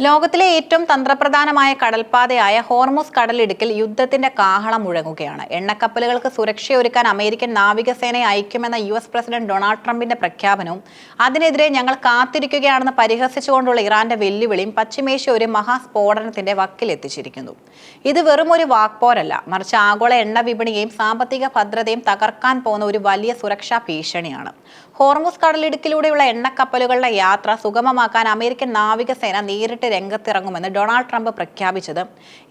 ലോകത്തിലെ ഏറ്റവും തന്ത്രപ്രധാനമായ കടൽപ്പാതയായ ഹോർമുസ് കടലിടുക്കിൽ യുദ്ധത്തിന്റെ കാഹളം മുഴങ്ങുകയാണ്. എണ്ണക്കപ്പലുകൾക്ക് സുരക്ഷയൊരുക്കാൻ അമേരിക്കൻ നാവികസേനയെ അയക്കുമെന്ന US പ്രസിഡന്റ് ഡൊണാൾഡ് ട്രംപിന്റെ പ്രഖ്യാപനവും അതിനെതിരെ ഞങ്ങൾ കാത്തിരിക്കുകയാണെന്ന് പരിഹസിച്ചുകൊണ്ടുള്ള ഇറാന്റെ വെല്ലുവിളിയും പശ്ചിമേഷ്യ ഒരു മഹാസ്ഫോടനത്തിന്റെ വക്കിലെത്തിച്ചിരിക്കുന്നു. ഇത് വെറും ഒരു വാക്പോരല്ല, മറിച്ച് ആഗോള എണ്ണ വിപണിയെയും സാമ്പത്തിക ഭദ്രതയും തകർക്കാൻ പോകുന്ന ഒരു വലിയ സുരക്ഷാ ഭീഷണിയാണ്. ഹോർമുസ് കടലിടുക്കിലൂടെയുള്ള എണ്ണക്കപ്പലുകളുടെ യാത്ര സുഗമമാക്കാൻ അമേരിക്കൻ നാവികസേന നേരിട്ട് രംഗത്തിറങ്ങുമെന്ന് ഡൊണാൾഡ് ട്രംപ് പ്രഖ്യാപിച്ചത്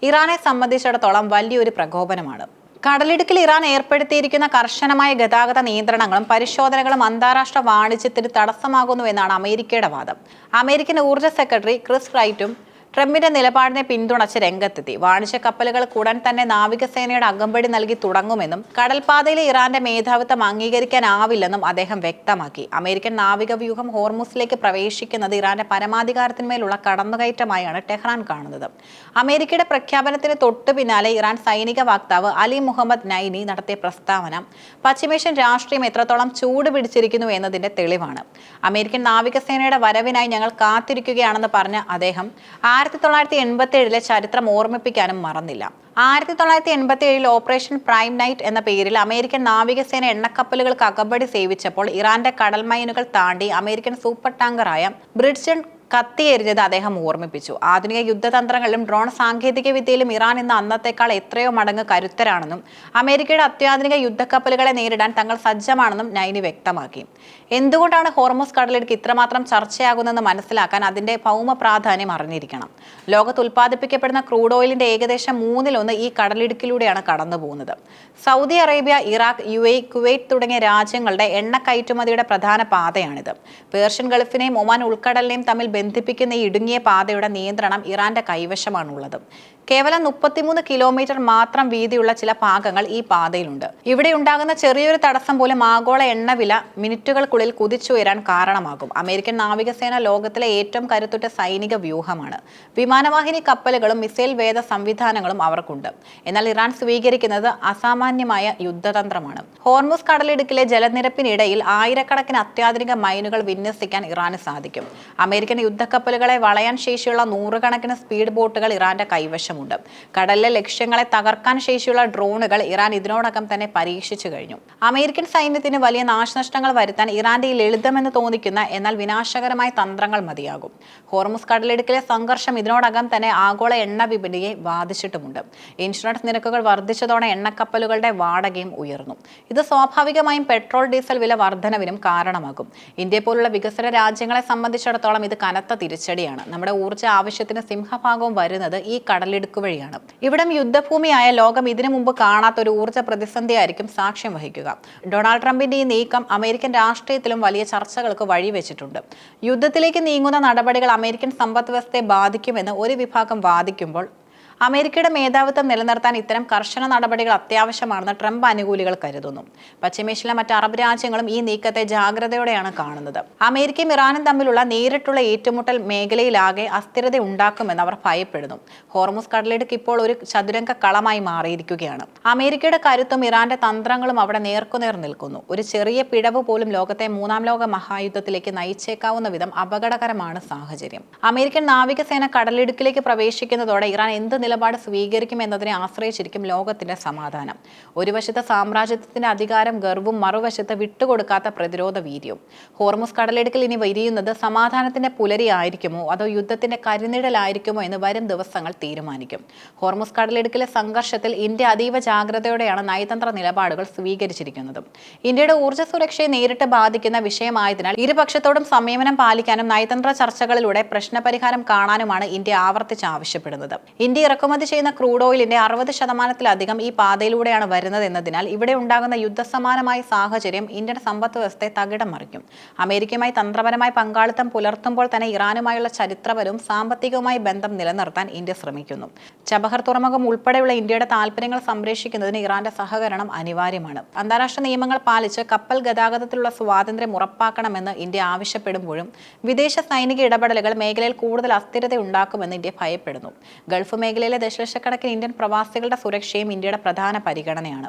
ഇറാനെ സംബന്ധിച്ചിടത്തോളം വലിയൊരു പ്രകോപനമാണ്. കടലിടുക്കിൽ ഇറാൻ ഏർപ്പെടുത്തിയിരിക്കുന്ന കർശനമായ ഗതാഗത നിയന്ത്രണങ്ങളും പരിശോധനകളും അന്താരാഷ്ട്ര വാണിജ്യത്തിന് തടസ്സമാകുന്നുവെന്നാണ് അമേരിക്കയുടെ വാദം. അമേരിക്കൻ ഊർജ്ജ സെക്രട്ടറി ക്രിസ് റൈറ്റും ട്രംപിന്റെ നിലപാടിനെ പിന്തുണച്ച് രംഗത്തെത്തി. വാണിജ്യ കപ്പലുകൾക്ക് ഉടൻ തന്നെ നാവികസേനയുടെ അകമ്പടി നൽകി തുടങ്ങുമെന്നും കടൽപ്പാതയിലെ ഇറാന്റെ മേധാവിത്വം അംഗീകരിക്കാനാവില്ലെന്നും അദ്ദേഹം വ്യക്തമാക്കി. അമേരിക്കൻ നാവിക വ്യൂഹം ഹോർമുസിലേക്ക് പ്രവേശിക്കുന്നത് ഇറാന്റെ പരമാധികാരത്തിന്മേലുള്ള കടന്നുകയറ്റമായാണ് ടെഹ്റാൻ കാണുന്നത്. അമേരിക്കയുടെ പ്രഖ്യാപനത്തിന് തൊട്ടു പിന്നാലെ ഇറാൻ സൈനിക വക്താവ് അലി മുഹമ്മദ് നൈനി നടത്തിയ പ്രസ്താവന പശ്ചിമേഷ്യൻ രാഷ്ട്രീയം എത്രത്തോളം ചൂട് പിടിച്ചിരിക്കുന്നു എന്നതിന്റെ തെളിവാണ്. അമേരിക്കൻ നാവികസേനയുടെ വരവിനായി ഞങ്ങൾ കാത്തിരിക്കുകയാണെന്ന് പറഞ്ഞ അദ്ദേഹം 1987 ചരിത്രം ഓർമ്മിപ്പിക്കാനും മറന്നില്ല. 1987 ഓപ്പറേഷൻ പ്രൈം നൈറ്റ് എന്ന പേരിൽ അമേരിക്കൻ നാവികസേന എണ്ണക്കപ്പലുകൾക്ക് അകമ്പടി സേവിച്ചപ്പോൾ ഇറാന്റെ കടൽ മൈനുകൾ താണ്ടി അമേരിക്കൻ സൂപ്പർ ടാങ്കറായ ബ്രിഡ്ജൺ കത്തിയെറിഞ്ഞത് അദ്ദേഹം ഓർമ്മിപ്പിച്ചു. ആധുനിക യുദ്ധതന്ത്രങ്ങളിലും ഡ്രോൺ സാങ്കേതിക വിദ്യയിലും ഇറാൻ ഇന്ന് അന്നത്തേക്കാൾ എത്രയോ മടങ്ങ് കരുത്തരാണെന്നും അമേരിക്കയുടെ അത്യാധുനിക യുദ്ധക്കപ്പലുകളെ നേരിടാൻ തങ്ങൾ സജ്ജമാണെന്നും നൈനി വ്യക്തമാക്കി. എന്തുകൊണ്ടാണ് ഹോർമുസ് കടലിടുക്ക് ഇത്രമാത്രം ചർച്ചയാകുന്നതെന്ന് മനസ്സിലാക്കാൻ അതിന്റെ ഭൗമ പ്രാധാന്യം അറിഞ്ഞിരിക്കണം. ലോകത്ത് ഉൽപ്പാദിപ്പിക്കപ്പെടുന്ന ക്രൂഡ് ഓയിലിന്റെ ഏകദേശം 1/3 ഈ കടലിടുക്കിലൂടെയാണ് കടന്നുപോകുന്നത്. Saudi Arabia, Iraq, UAE, Kuwait തുടങ്ങിയ രാജ്യങ്ങളുടെ എണ്ണ കയറ്റുമതിയുടെ പ്രധാന പാതയാണിത്. പേർഷ്യൻ ഗൾഫിനെയും ഒമാൻ ഉൾക്കടലിനെയും തമ്മിൽ ബന്ധിപ്പിക്കുന്ന ഈ ഇടുങ്ങിയ പാതയുടെ നിയന്ത്രണം ഇറാന്റെ കൈവശമാണുള്ളത്. കേവലം 33 കിലോമീറ്റർ മാത്രം വീതിയുള്ള ചില ഭാഗങ്ങൾ ഈ പാതയിലുണ്ട്. ഇവിടെ ഉണ്ടാകുന്ന ചെറിയൊരു തടസ്സം പോലും ആഗോള എണ്ണവില മിനിറ്റുകൾക്കുള്ളിൽ കുതിച്ചുയരാൻ കാരണമാകും. അമേരിക്കൻ നാവികസേന ലോകത്തിലെ ഏറ്റവും കരുത്തുറ്റ സൈനിക വ്യൂഹമാണ്. വിമാനവാഹിനി കപ്പലുകളും മിസൈൽ വേദ സംവിധാനങ്ങളും അവർക്കുണ്ട്. എന്നാൽ ഇറാൻ സ്വീകരിക്കുന്നത് അസാമാന്യമായ യുദ്ധതന്ത്രമാണ്. ഹോർമുസ് കടലിടുക്കിലെ ജലനിരപ്പിനിടയിൽ ആയിരക്കണക്കിന് അത്യാധുനിക മൈനുകൾ വിന്യസിക്കാൻ ഇറാന് സാധിക്കും. അമേരിക്കൻ യുദ്ധക്കപ്പലുകളെ വളയാൻ ശേഷിയുള്ള നൂറുകണക്കിന് സ്പീഡ് ബോട്ടുകൾ ഇറാന്റെ കൈവശം. കടലിലെ ലക്ഷ്യങ്ങളെ തകർക്കാൻ ശേഷിയുള്ള ഡ്രോണുകൾ ഇറാൻ ഇതിനോടകം തന്നെ പരീക്ഷിച്ചു കഴിഞ്ഞു. അമേരിക്കൻ സൈന്യത്തിന് വലിയ നാശനഷ്ടങ്ങൾ വരുത്താൻ ഇറാന്റെ ഈ ലളിതമെന്ന് തോന്നിക്കുന്ന എന്നാൽ വിനാശകരമായ തന്ത്രങ്ങൾ മതിയാകും. ഹോർമുസ് കടലിടുക്കിലെ സംഘർഷം ഇതിനോടകം തന്നെ ആഗോള എണ്ണ വിപണിയെ ബാധിച്ചിട്ടുമുണ്ട്. ഇൻഷുറൻസ് നിരക്കുകൾ വർദ്ധിച്ചതോടെ എണ്ണക്കപ്പലുകളുടെ വാടകയും ഉയർന്നു. ഇത് സ്വാഭാവികമായും പെട്രോൾ ഡീസൽ വില വർധനവിനും കാരണമാകും. ഇന്ത്യ പോലുള്ള വികസന രാജ്യങ്ങളെ സംബന്ധിച്ചിടത്തോളം ഇത് കനത്ത തിരിച്ചടിയാണ്. നമ്മുടെ ഊർജ്ജ ആവശ്യത്തിന് സിംഹഭാഗവും വരുന്നത് ഈ കടലിടുക്ക് വഴിയാണ്. ഇവിടം യുദ്ധഭൂമിയായ ലോകം ഇതിനു മുമ്പ് കാണാത്ത ഒരു ഊർജ്ജ പ്രതിസന്ധിയായിരിക്കും സാക്ഷ്യം വഹിക്കുക. ഡൊണാൾഡ് ട്രംപിന്റെ ഈ നീക്കം അമേരിക്കൻ രാഷ്ട്രീയത്തിലും വലിയ ചർച്ചകൾക്ക് വഴിവെച്ചിട്ടുണ്ട്. യുദ്ധത്തിലേക്ക് നീങ്ങുന്ന നടപടികൾ അമേരിക്കൻ സമ്പദ് വ്യവസ്ഥയെ ബാധിക്കുമെന്ന് ഒരു വിഭാഗം വാദിക്കുമ്പോൾ അമേരിക്കയുടെ മേധാവിത്വം നിലനിർത്താൻ ഇത്തരം കർശന നടപടികൾ അത്യാവശ്യമാണെന്ന് ട്രംപ് അനുകൂലികൾ കരുതുന്നു. പശ്ചിമേഷ്യയിലെ മറ്റ് അറബ് രാജ്യങ്ങളും ഈ നീക്കത്തെ ജാഗ്രതയോടെയാണ് കാണുന്നത്. അമേരിക്കയും ഇറാനും തമ്മിലുള്ള നേരിട്ടുള്ള ഏറ്റുമുട്ടൽ മേഖലയിലാകെ അസ്ഥിരത ഉണ്ടാക്കുമെന്ന് അവർ ഭയപ്പെടുന്നു. ഹോർമുസ് കടലിടുക്ക് ഇപ്പോൾ ഒരു ചതുരംഗ കളമായി മാറിയിരിക്കുകയാണ്. അമേരിക്കയുടെ കരുത്തും ഇറാന്റെ തന്ത്രങ്ങളും അവിടെ നേർക്കുനേർ നിൽക്കുന്നു. ഒരു ചെറിയ പിഴവ് പോലും ലോകത്തെ 3ാം ലോക മഹായുദ്ധത്തിലേക്ക് നയിച്ചേക്കാവുന്ന വിധം അപകടകരമാണ് സാഹചര്യം. അമേരിക്കൻ നാവികസേന കടലിടുക്കിലേക്ക് പ്രവേശിക്കുന്നതോടെ ഇറാൻ എന്ത് നിലപാട് സ്വീകരിക്കും എന്നതിനെ ആശ്രയിച്ചിരിക്കും ലോകത്തിന്റെ സമാധാനം. ഒരു വശത്ത് സാമ്രാജ്യത്തിന്റെ അധികാരം ഗർവും, മറുവശത്ത് വിട്ടുകൊടുക്കാത്ത പ്രതിരോധ വീര്യവും. ഹോർമുസ് കടലിടുക്കിൽ ഇനി വിരിയുന്നത് സമാധാനത്തിന്റെ പുലരിയായിരിക്കുമോ അതോ യുദ്ധത്തിന്റെ കരിനിഴലായിരിക്കുമോ എന്ന് വരും ദിവസങ്ങൾ തീരുമാനിക്കും. ഹോർമുസ് കടലിടുക്കിലെ സംഘർഷത്തിൽ ഇന്ത്യ അതീവ ജാഗ്രതയോടെയാണ് നയതന്ത്ര നിലപാടുകൾ സ്വീകരിച്ചിരിക്കുന്നത്. ഇന്ത്യയുടെ ഊർജ്ജ സുരക്ഷയെ നേരിട്ട് ബാധിക്കുന്ന വിഷയമായതിനാൽ ഇരുപക്ഷത്തോടും സംയമനം പാലിക്കാനും നയതന്ത്ര ചർച്ചകളിലൂടെ പ്രശ്നപരിഹാരം കാണാനുമാണ് ഇന്ത്യ ആവർത്തിച്ച് ആവശ്യപ്പെടുന്നത്. ഇന്ത്യ ഇറക്കുമതി ചെയ്യുന്ന ക്രൂഡ് ഓയിലിന്റെ 60%-ലധികം ഈ പാതയിലൂടെയാണ് വരുന്നത് എന്നതിനാൽ ഇവിടെ ഉണ്ടാകുന്ന യുദ്ധസമാനമായ സാഹചര്യം ഇന്ത്യൻ സമ്പദ് വ്യവസ്ഥയെ തകിടം മറിക്കും. അമേരിക്കയുമായി തന്ത്രപരമായ പങ്കാളിത്തം പുലർത്തുമ്പോൾ തന്നെ ഇറാനുമായുള്ള ചരിത്രപരവും സാമ്പത്തികവുമായ ബന്ധം നിലനിർത്താൻ ഇന്ത്യ ശ്രമിക്കുന്നു. ചബഹർ തുറമുഖം ഉൾപ്പെടെയുള്ള ഇന്ത്യയുടെ താൽപര്യങ്ങൾ സംരക്ഷിക്കുന്നതിന് ഇറാന്റെ സഹകരണം അനിവാര്യമാണ്. അന്താരാഷ്ട്ര നിയമങ്ങൾ പാലിച്ച് കപ്പൽ ഗതാഗതത്തിലുള്ള സ്വാതന്ത്ര്യം ഉറപ്പാക്കണമെന്ന് ഇന്ത്യ ആവശ്യപ്പെടുമ്പോഴും വിദേശ സൈനിക ഇടപെടലുകൾ മേഖലയിൽ കൂടുതൽ അസ്ഥിരത ഉണ്ടാക്കുമെന്ന് ഇന്ത്യ ഭയപ്പെടുന്നു. ഗൾഫ് മേഖലയിലെ ദശലക്ഷക്കണക്കിന് ഇന്ത്യൻ പ്രവാസികളുടെ സുരക്ഷയും ഇന്ത്യയുടെ പ്രധാന പരിഗണനയാണ്.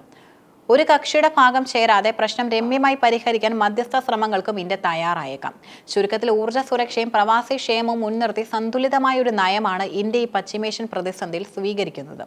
ഒരു കക്ഷിയുടെ ഭാഗം ചേരാതെ പ്രശ്നം രമ്യമായി പരിഹരിക്കാൻ മധ്യസ്ഥ ശ്രമങ്ങൾക്കും ഇന്ത്യ തയ്യാറായേക്കാം. ചുരുക്കത്തിൽ ഊർജ്ജ സുരക്ഷയും പ്രവാസി ക്ഷേമവും മുൻനിർത്തി സന്തുലിതമായ ഒരു നയമാണ് ഇന്ത്യ ഈ പശ്ചിമേഷ്യൻ പ്രതിസന്ധിയിൽ സ്വീകരിക്കുന്നത്.